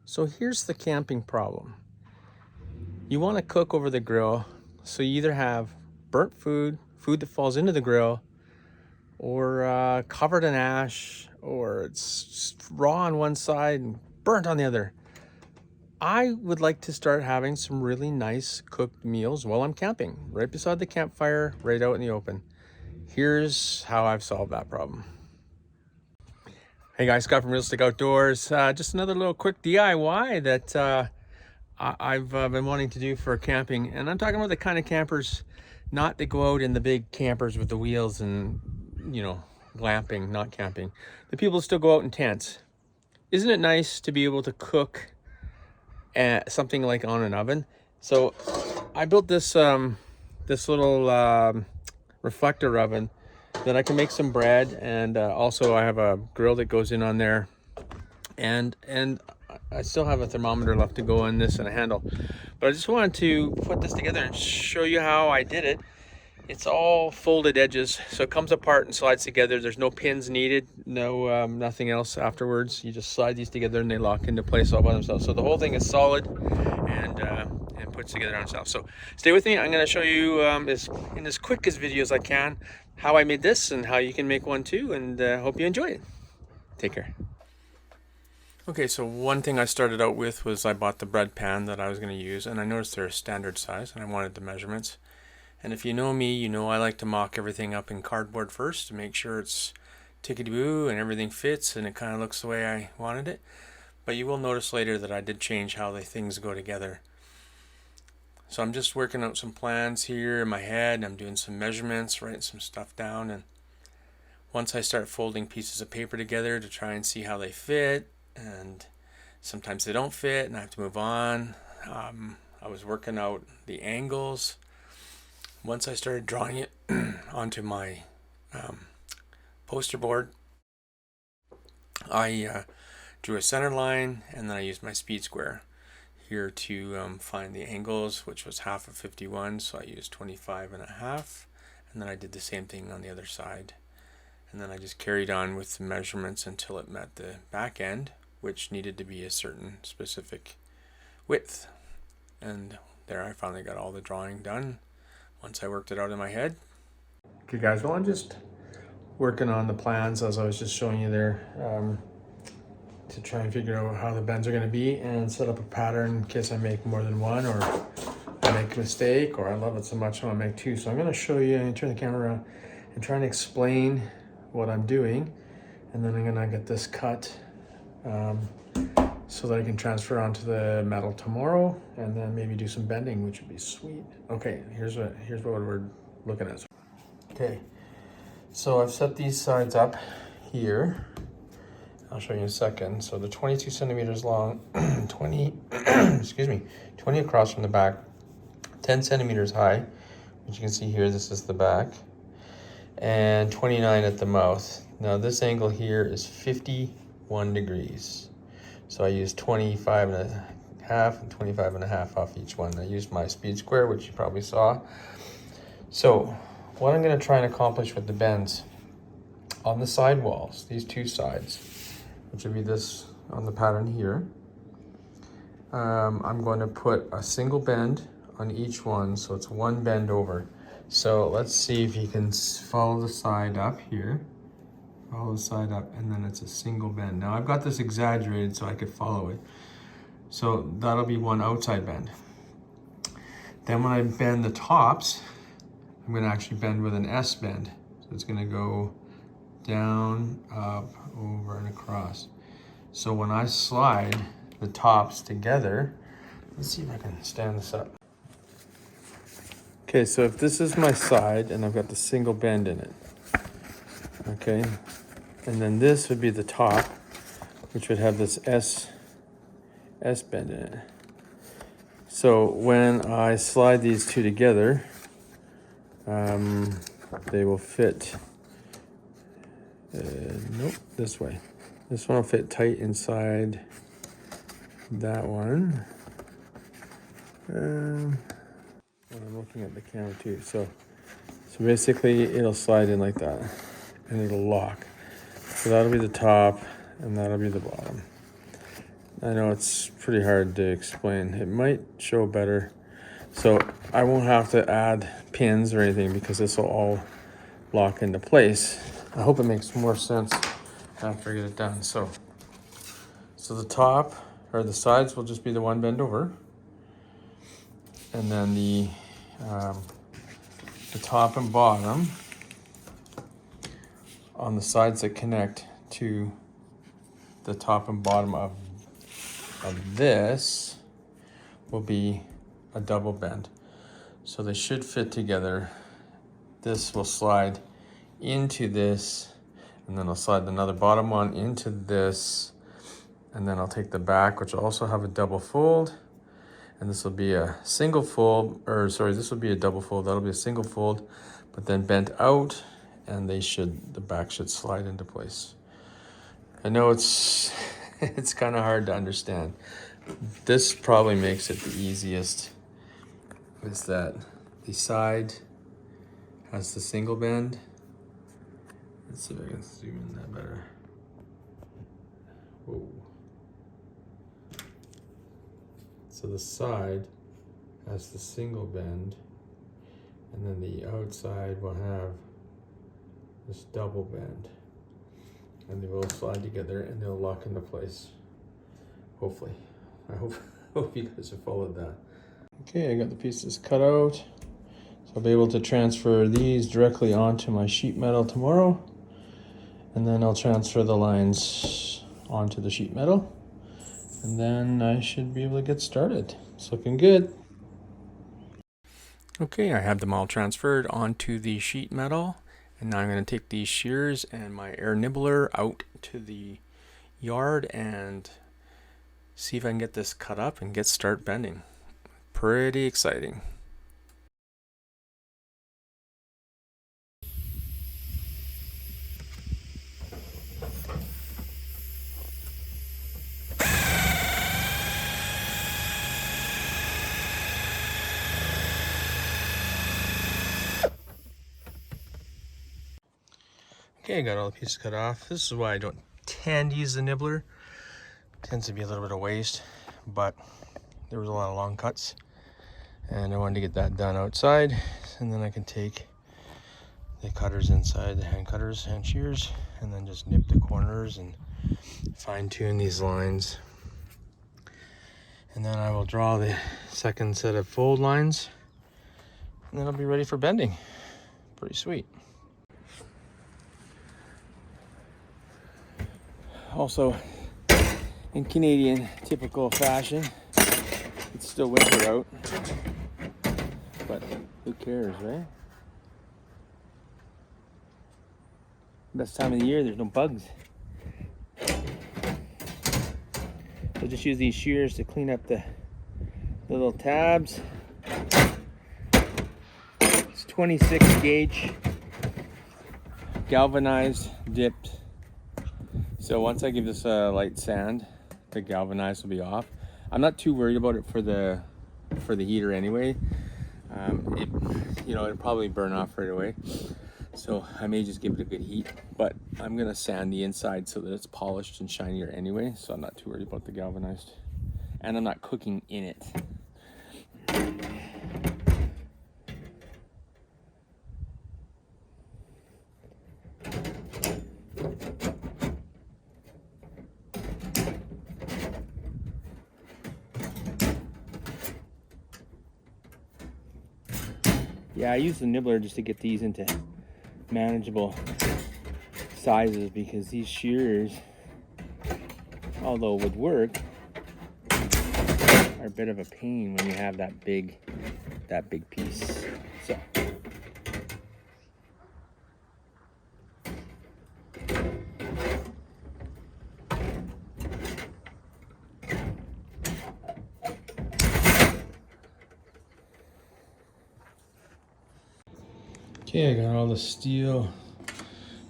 So here's the camping problem. You want to cook over the grill, so you either have burnt food that falls into the grill, or covered in ash, or it's raw on one side and burnt on the other. I would like to start having some really nice cooked meals while I'm camping, right beside the campfire, right out in the open. Here's how I've solved that problem. Hey guys, Scott from Realistic Outdoors. Just another little quick DIY that I've been wanting to do for camping. And I'm talking about the kind of campers, not that go out in the big campers with the wheels and, glamping, not camping. The people still go out in tents. Isn't it nice to be able to cook something like on an oven? So I built this little reflector oven that I can make some bread, and also I have a grill that goes in on there, and I still have a thermometer left to go on this and a handle. But I just wanted to put this together and show you how I did it. It's all folded edges, so it comes apart and slides together. There's no pins needed, no nothing else afterwards. You just slide these together and they lock into place all by themselves. So the whole thing is solid and puts together on itself. So stay with me. I'm going to show you in as quick as video as I can how I made this and how you can make one too, and hope you enjoy it. Take care. Okay, so one thing I started out with was I bought the bread pan that I was going to use, and I noticed they're a standard size and I wanted the measurements. And if you know me, you know I like to mock everything up in cardboard first to make sure it's tickety-boo and everything fits and it kind of looks the way I wanted it. But you will notice later that I did change how the things go together. So I'm just working out some plans here in my head. I'm doing some measurements, writing some stuff down, and once I start folding pieces of paper together to try and see how they fit, and sometimes they don't fit and I have to move on. I was working out the angles. Once I started drawing it onto my poster board, I drew a center line, and then I used my speed square here to find the angles, which was half of 51, so I used 25 and a half, and then I did the same thing on the other side, and then I just carried on with the measurements until it met the back end, which needed to be a certain specific width. And there I finally got all the drawing done once I worked it out in my head. Okay guys, well I'm just working on the plans as I was just showing you there, to try and figure out how the bends are going to be and set up a pattern in case I make more than one, or I make a mistake, or I love it so much I want to make two. So I'm going to show you and turn the camera around and try and explain what I'm doing, and then I'm going to get this cut so that I can transfer onto the metal tomorrow, and then maybe do some bending, which would be sweet. Okay, here's what we're looking at. Okay, so I've set these sides up here. I'll show you in a second. So the 22 centimeters long, 20 20 across from the back, 10 centimeters high, which you can see here, this is the back, and 29 at the mouth. Now this angle here is 51 degrees. So I used 25 and a half and 25 and a half off each one. I used my speed square, which you probably saw. So what I'm going to try and accomplish with the bends on the side walls, these two sides, which would be this on the pattern here, I'm going to put a single bend on each one, so it's one bend over. So let's see if you can follow the side up here. Follow the side up, and then it's a single bend. Now I've got this exaggerated so I could follow it. So that'll be one outside bend. Then when I bend the tops, I'm going to actually bend with an S bend. So it's going to go down, up, over, and across. So when I slide the tops together, let's see if I can stand this up. Okay, so if this is my side and I've got the single bend in it, okay, and then this would be the top, which would have this S bend in it. So when I slide these two together, they will fit. Nope, this way. This one will fit tight inside that one. I'm looking at the camera too. So basically it'll slide in like that, and it'll lock. So that'll be the top, and that'll be the bottom. I know it's pretty hard to explain. It might show better. So I won't have to add pins or anything because this will all lock into place. I hope it makes more sense after I get it done. So the top or the sides will just be the one bend over. And then the top and bottom on the sides that connect to the top and bottom of this will be a double bend. So they should fit together. This will slide into this, and then I'll slide another bottom one into this, and then I'll take the back, which will also have a double fold, and this will be a single fold, or sorry, this will be a double fold. That'll be a single fold, but then bent out, and the back should slide into place. I know it's it's kind of hard to understand. This probably makes it the easiest, is that the side has the single bend. Let's see if I can zoom in that better. Whoa. So the side has the single bend, and then the outside will have this double bend. And they will slide together and they'll lock into place. Hopefully. I hope you guys have followed that. Okay, I got the pieces cut out. So I'll be able to transfer these directly onto my sheet metal tomorrow. And then I'll transfer the lines onto the sheet metal. And then I should be able to get started. It's looking good. Okay, I have them all transferred onto the sheet metal. And now I'm going to take these shears and my air nibbler out to the yard and see if I can get this cut up and start bending. Pretty exciting. Okay, I got all the pieces cut off. This is why I don't tend to use the nibbler. It tends to be a little bit of waste, but there was a lot of long cuts and I wanted to get that done outside, and then I can take the cutters inside, the hand cutters, hand shears, and then just nip the corners and fine tune these lines. And then I will draw the second set of fold lines, and then I'll be ready for bending. Pretty sweet. Also, in Canadian typical fashion, it's still winter out, but who cares, right? Best time of the year, there's no bugs. So just use these shears to clean up the little tabs. It's 26 gauge, galvanized, dipped. So once I give this a light sand, the galvanized will be off. I'm not too worried about it for the heater anyway. It'll probably burn off right away. So I may just give it a good heat, but I'm gonna sand the inside so that it's polished and shinier anyway. So I'm not too worried about the galvanized, and I'm not cooking in it. Yeah, I use the nibbler just to get these into manageable sizes, because these shears, although would work, are a bit of a pain when you have that big piece. So okay, I got all the steel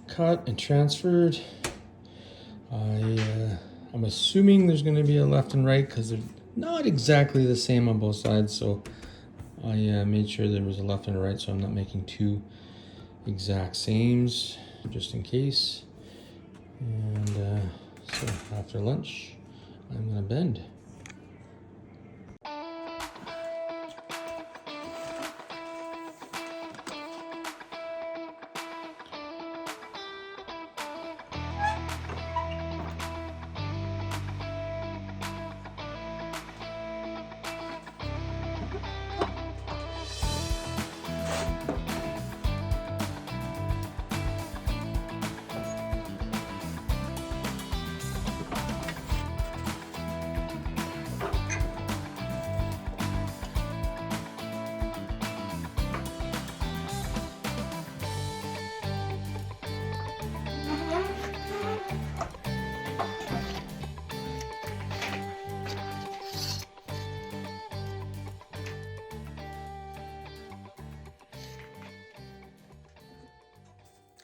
cut and transferred. I'm assuming there's going to be a left and right because they're not exactly the same on both sides. So I made sure there was a left and a right, so I'm not making two exact sames just in case. And so after lunch, I'm gonna bend.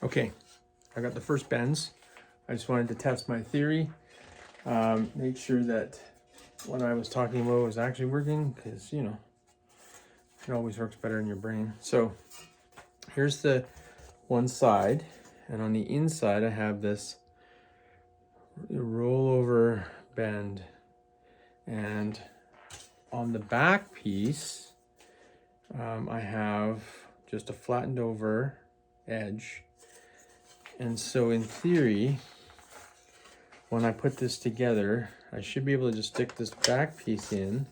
Okay, I got the first bends. I just wanted to test my theory, make sure that what I was talking about was actually working, because, you know, it always works better in your brain. So here's the one side, and on the inside I have this rollover bend, and on the back piece I have just a flattened over edge. And so in theory, when I put this together, I should be able to just stick this back piece in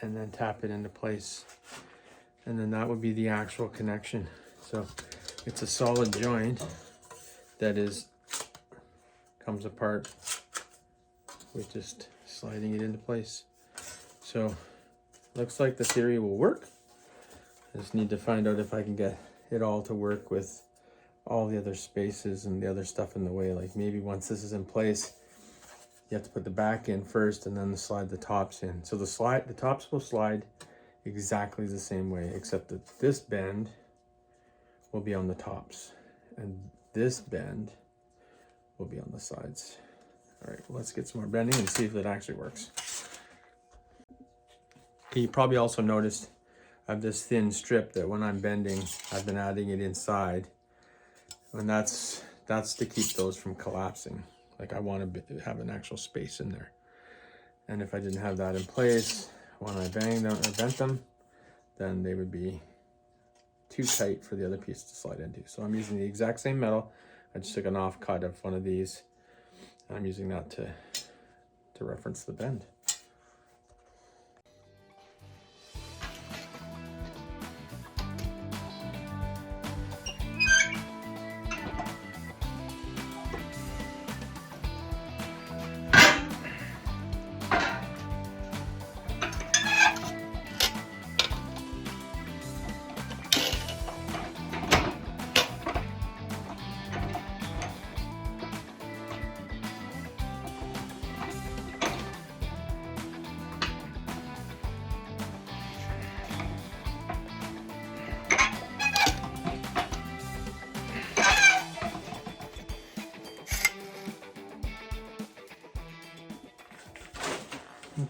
and then tap it into place. And then that would be the actual connection. So it's a solid joint that comes apart with just sliding it into place. So looks like the theory will work. I just need to find out if I can get it all to work with all the other spaces and the other stuff in the way. Like maybe once this is in place, you have to put the back in first and then slide the tops in. So the tops will slide exactly the same way, except that this bend will be on the tops and this bend will be on the sides. All right, well, let's get some more bending and see if it actually works. Okay, you probably also noticed I have this thin strip that when I'm bending, I've been adding it inside. And that's to keep those from collapsing. Like I want to have an actual space in there. And if I didn't have that in place, when I banged them or bent them, then they would be too tight for the other piece to slide into. So I'm using the exact same metal. I just took an off cut of one of these, and I'm using that to reference the bend.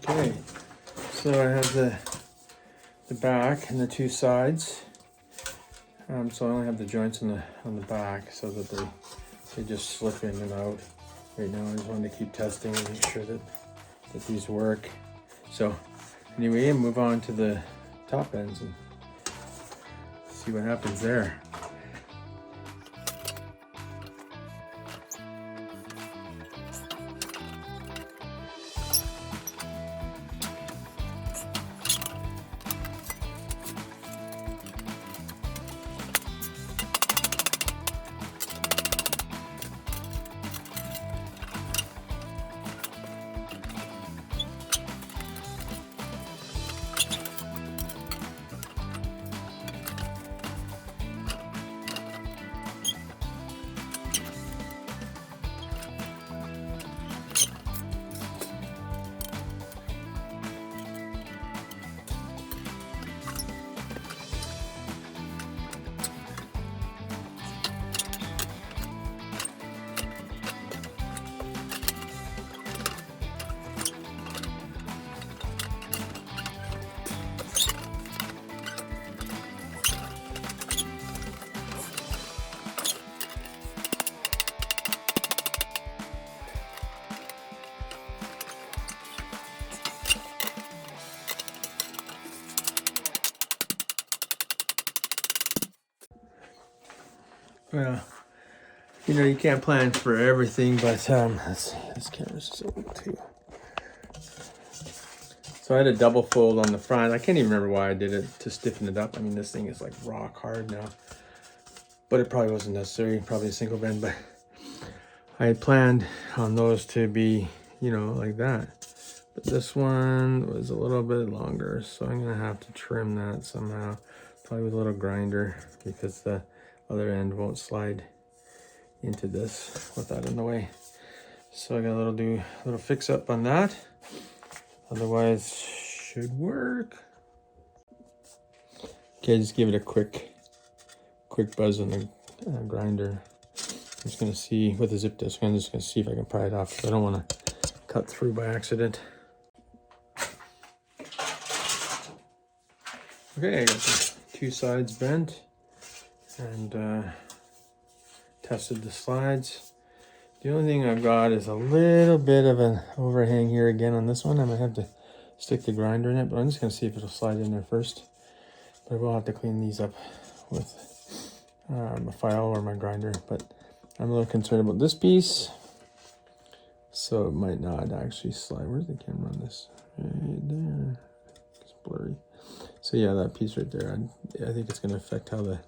Okay, so I have the back and the two sides. So I only have the joints on the back so that they just slip in and out. Right now I just wanted to keep testing and make sure that these work. So anyway, I'll move on to the top ends and see what happens there. Well, you know, you can't plan for everything, but let's see, this camera's so big too. So I had a double fold on the front. I can't even remember why I did it, to stiffen it up. I mean, this thing is like rock hard now, but it probably wasn't necessary, probably a single bend, but I had planned on those to be, you know, like that. But this one was a little bit longer, so I'm gonna have to trim that somehow, probably with a little grinder, because the other end won't slide into this with that in the way. So I gotta do a little fix up on that. Otherwise, should work. Okay, just give it a quick buzz on the grinder. I'm just gonna see with the zip disc. I'm just gonna see if I can pry it off, because I don't want to cut through by accident. Okay, I got the two sides bent and tested the slides. The only thing I've got is a little bit of an overhang here again on this one. I might have to stick the grinder in it, but I'm just gonna see if it'll slide in there first. But I will have to clean these up with a file or my grinder, but I'm a little concerned about this piece, so it might not actually slide. Where's the camera on this? Right there. It's blurry. So yeah, that piece right there, I think it's going to affect how the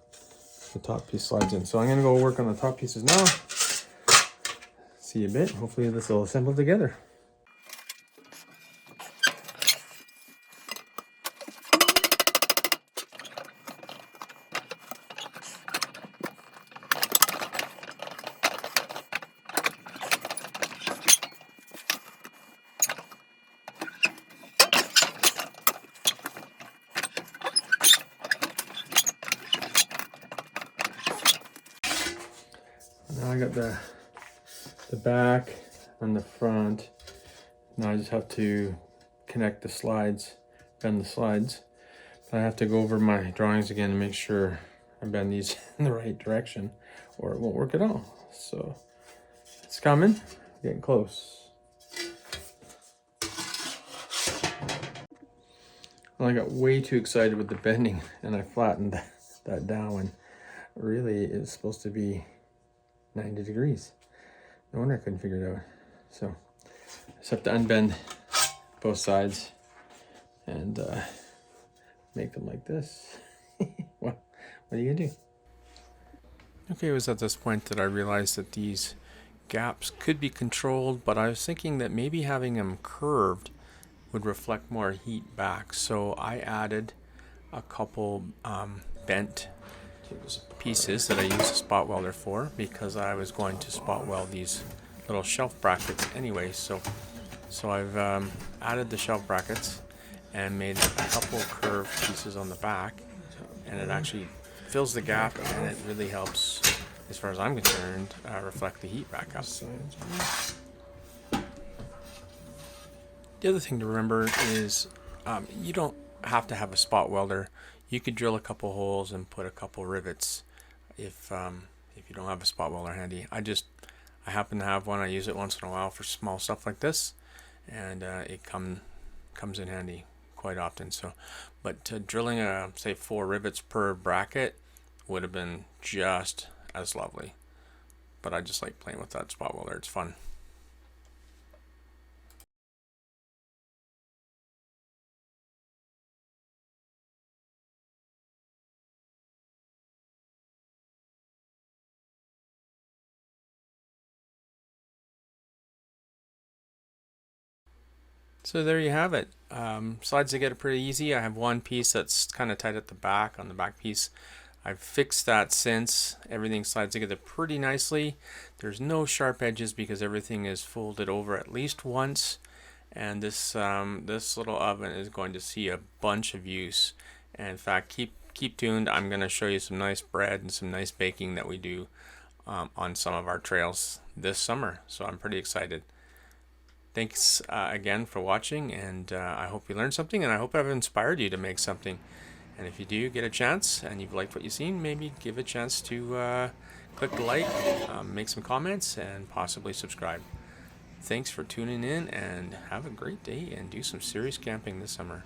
top piece slides in. So I'm going to go work on the top pieces now. See you a bit. Hopefully this will assemble together. Now I got the back and the front. Now I just have to connect the slides, bend the slides. But I have to go over my drawings again and make sure I bend these in the right direction, or it won't work at all. So it's coming, getting close. Well, I got way too excited with the bending and I flattened that down when really it's supposed to be 90 degrees. No wonder I couldn't figure it out. So I just have to unbend both sides and make them like this. Well, what are you gonna do? Okay, it was at this point that I realized that these gaps could be controlled, but I was thinking that maybe having them curved would reflect more heat back. So I added a couple bent pieces that I used a spot welder for, because I was going to spot weld these little shelf brackets anyway. So I've added the shelf brackets and made a couple curved pieces on the back, and it actually fills the gap, and it really helps, as far as I'm concerned, reflect the heat back up. The other thing to remember is you don't have to have a spot welder. You could drill a couple holes and put a couple rivets if you don't have a spot welder handy. I happen to have one. I use it once in a while for small stuff like this, and it comes in handy quite often. So, but drilling say 4 rivets per bracket would have been just as lovely. But I just like playing with that spot welder. It's fun. So there you have it. Slides together pretty easy. I have one piece that's kind of tight at the back, on the back piece. I've fixed that since. Everything slides together pretty nicely. There's no sharp edges because everything is folded over at least once. And this little oven is going to see a bunch of use. And in fact, keep tuned. I'm going to show you some nice bread and some nice baking that we do on some of our trails this summer. So I'm pretty excited. Thanks again for watching, and I hope you learned something, and I hope I've inspired you to make something. And if you do get a chance and you've liked what you've seen, maybe give a chance to click the like, make some comments, and possibly subscribe. Thanks for tuning in, and have a great day, and do some serious camping this summer.